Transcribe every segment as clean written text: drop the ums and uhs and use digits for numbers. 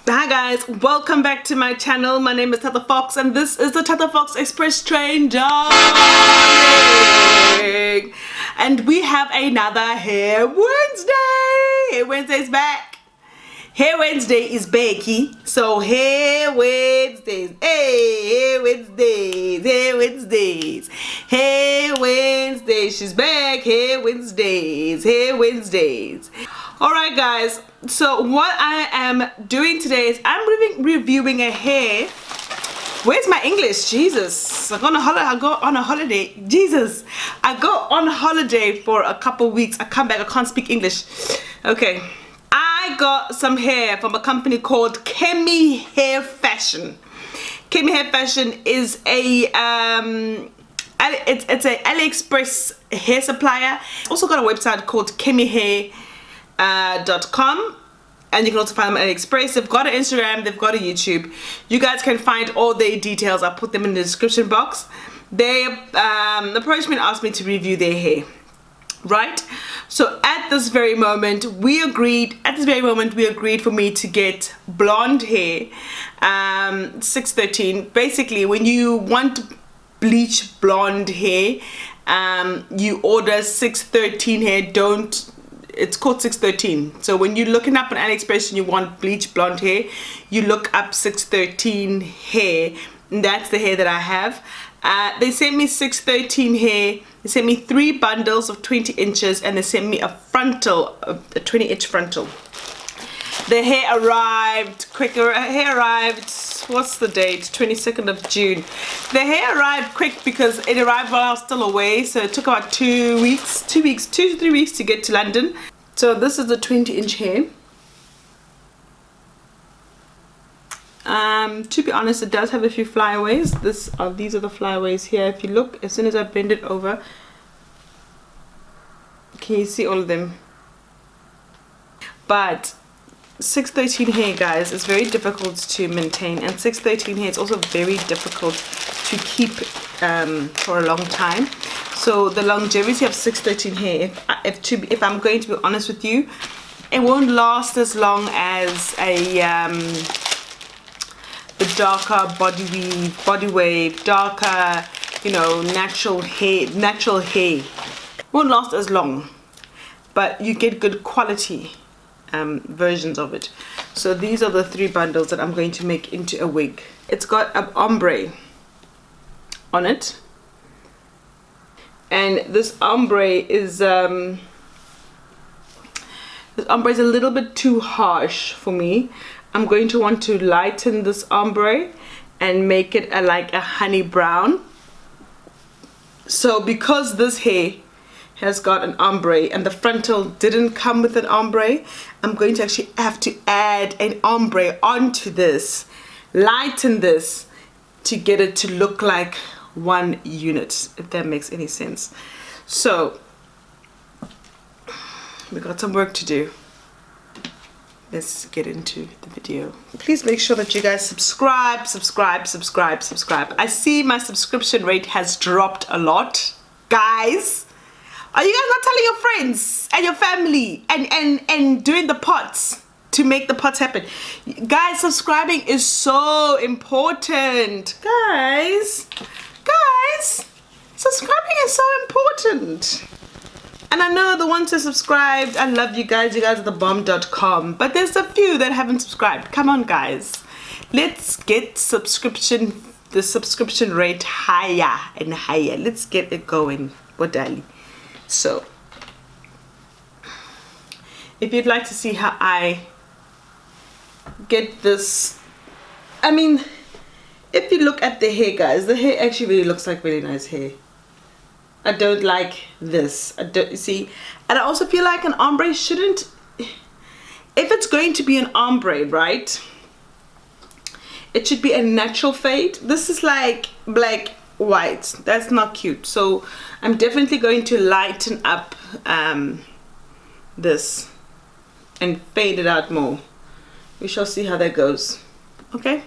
Hi guys, welcome back to my channel. My name is Tata Fox and this is the Tata Fox Express train, darling. And we have another Hair Wednesday. Hair Wednesday's back. Hair Wednesday is Becky. So Hair Wednesdays. Hey, Hair Wednesdays. Hair Wednesdays. Hair Wednesdays. She's back. Hair Wednesdays. Hair Wednesdays. Alright guys, so what I am doing today is I'm reviewing a hair. Where's my English? Jesus, I go on a holiday. Jesus, I go on holiday for a couple weeks. I come back, I can't speak English. Okay, I got some hair from a company called Kemy Hair Fashion. Kemy Hair Fashion is a it's a AliExpress hair supplier. Also got a website called KemyHair.com, and you can also find them at AliExpress. They've got an Instagram, they've got a YouTube. You guys can find all their details. I'll put them in the description box. They approached me and asked me to review their hair, right? So at this very moment we agreed for me to get blonde hair, 613. Basically, when you want bleach blonde hair, you order 613 hair. It's called 613. So when you're looking up on AliExpress and you want bleach blonde hair, you look up 613 hair, and that's the hair that I have. They sent me 613 hair. They sent me 3 bundles of 20 inches, and they sent me a frontal, a 20-inch frontal. The hair arrived quicker. Hair arrived, what's the date? 22nd of June. The hair arrived quick because it arrived while I was still away, so it took about 2 to 3 weeks to get to London. So this is the 20-inch hair. To be honest, it does have a few flyaways. These are the flyaways here. If you look, as soon as I bend it over, can you see all of them? But 613 hair, guys, is very difficult to maintain, and 613 hair is also very difficult to keep for a long time. So the longevity of 613 hair, if I'm going to be honest with you, it won't last as long as the darker body wave, darker, you know, natural hair won't last as long, but you get good quality versions of it. So these are the 3 bundles that I'm going to make into a wig. It's got an ombre on it, and this ombre is a little bit too harsh for me. I'm going to want to lighten this ombre and make it like a honey brown. So because this hair has got an ombre and the frontal didn't come with an ombre, I'm going to actually have to add an ombre onto this, lighten this to get it to look like one unit, if that makes any sense. So we got some work to do. Let's get into the video. Please make sure that you guys subscribe. I see my subscription rate has dropped a lot, guys. Are you guys not telling your friends and your family and doing the pots to make the pots happen? Guys, subscribing is so important. Guys, subscribing is so important. And I know the ones who subscribed, I love you guys. You guys are the bomb.com. But there's a few that haven't subscribed. Come on, guys. Let's get the subscription rate higher and higher. Let's get it going, Bodali. So, if you'd like to see how I get this, I mean, if you look at the hair, guys, the hair actually really looks like really nice hair. I don't like this. I don't see, and I also feel like an ombre shouldn't, if it's going to be an ombre, right, it should be a natural fade. This is like black white. That's not cute. So I'm definitely going to lighten up this and fade it out more. We shall see how that goes. Okay.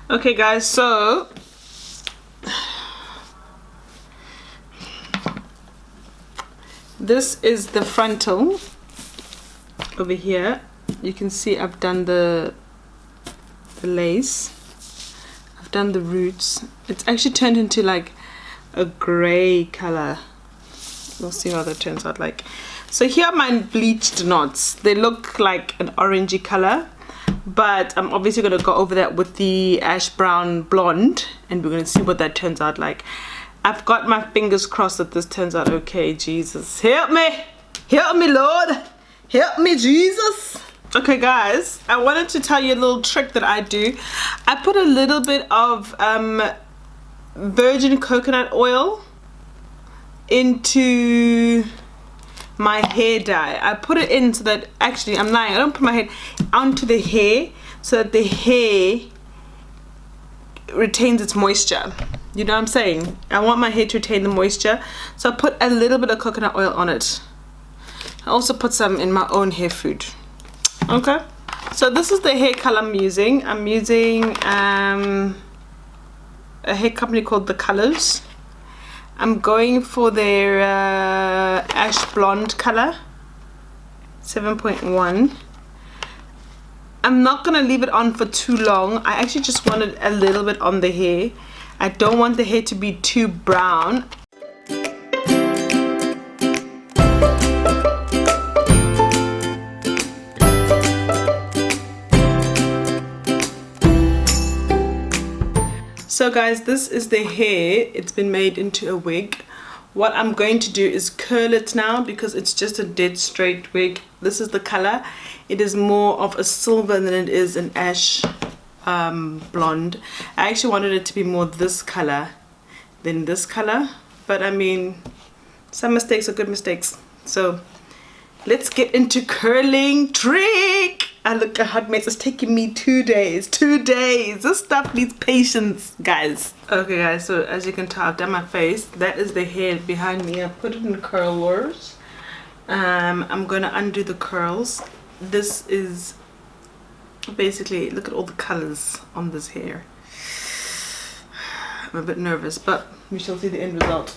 Okay guys, so this is the frontal over here. You can see I've done the lace, I've done the roots. It's actually turned into like a gray color. We'll see how that turns out like. So here are my bleached knots. They look like an orangey color, but I'm obviously going to go over that with the ash brown blonde, and we're going to see what that turns out like. I've got my fingers crossed that this turns out okay. Jesus, help me, Lord, help me, Jesus. Okay guys, I wanted to tell you a little trick that I do. I put a little bit of virgin coconut oil into my hair dye. I put it in so that, actually I'm lying, I don't put my hair onto the hair so that the hair retains its moisture. You know what I'm saying? I want my hair to retain the moisture, so I put a little bit of coconut oil on it. I also put some in my own hair food. Okay, so this is the hair color I'm using. I'm using a hair company called The Colors. I'm going for their ash blonde color, 7.1. I'm not gonna leave it on for too long. I actually just wanted a little bit on the hair. I don't want the hair to be too brown. So guys, this is the hair. It's been made into a wig. What I'm going to do is curl it now because it's just a dead straight wig. This is the color. It is more of a silver than it is an ash blonde. I actually wanted it to be more this color than this color, but I mean, some mistakes are good mistakes. So let's get into curling trick. And look at how it's taking me 2 days. 2 days. This stuff needs patience, guys. Okay, guys. So as you can tell, I've done my face. That is the hair behind me. I put it in curlers. I'm gonna undo the curls. This is basically, look at all the colors on this hair. I'm a bit nervous, but we shall see the end result.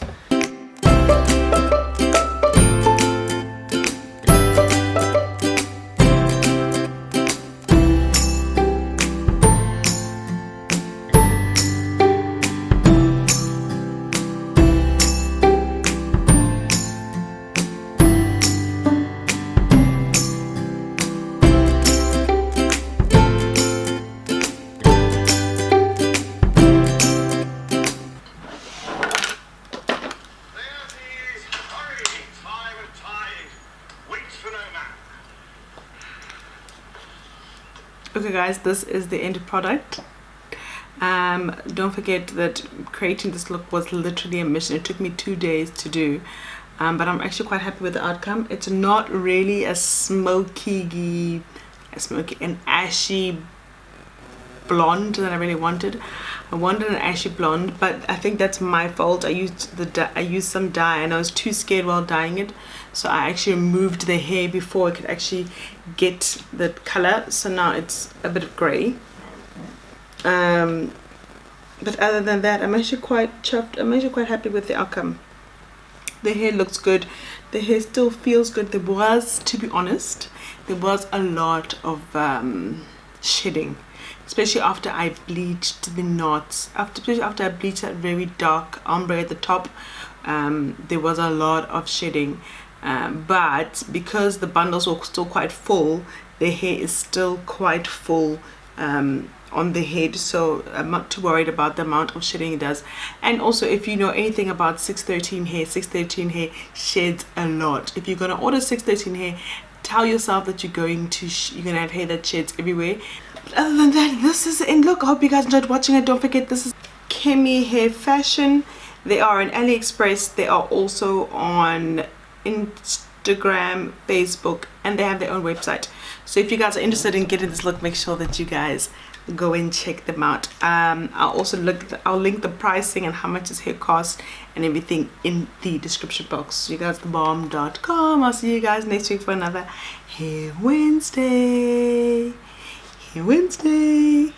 Okay guys, this is the end product. Don't forget that creating this look was literally a mission. It took me 2 days to do, but I'm actually quite happy with the outcome. It's not really a smoky, an ashy blonde that I really wanted. I wanted an ashy blonde, but I think that's my fault. I used some dye and I was too scared while dyeing it, so I actually removed the hair before I could actually get the color. So now it's a bit of gray. But other than that, I'm actually quite chuffed. I'm actually quite happy with the outcome. The hair looks good. The hair still feels good. There was, to be honest, there was a lot of shedding, especially after I bleached the knots. Especially after I bleached that very dark ombre at the top, there was a lot of shedding. But because the bundles were still quite full, the hair is still quite full on the head, so I'm not too worried about the amount of shedding it does. And also, if you know anything about 613 hair, 613 hair sheds a lot. If you're gonna order 613 hair, tell yourself that you're gonna have hair that sheds everywhere. But other than that, this is the end look. I hope you guys enjoyed watching it. Don't forget, this is Kemy Hair Fashion. They are on AliExpress. They are also on Instagram, Facebook, and they have their own website. So if you guys are interested in getting this look, make sure that you guys go and check them out. I'll link the pricing and how much this hair costs and everything in the description box. You guys, thebomb.com. I'll see you guys next week for another Hair Wednesday. Hair Wednesday.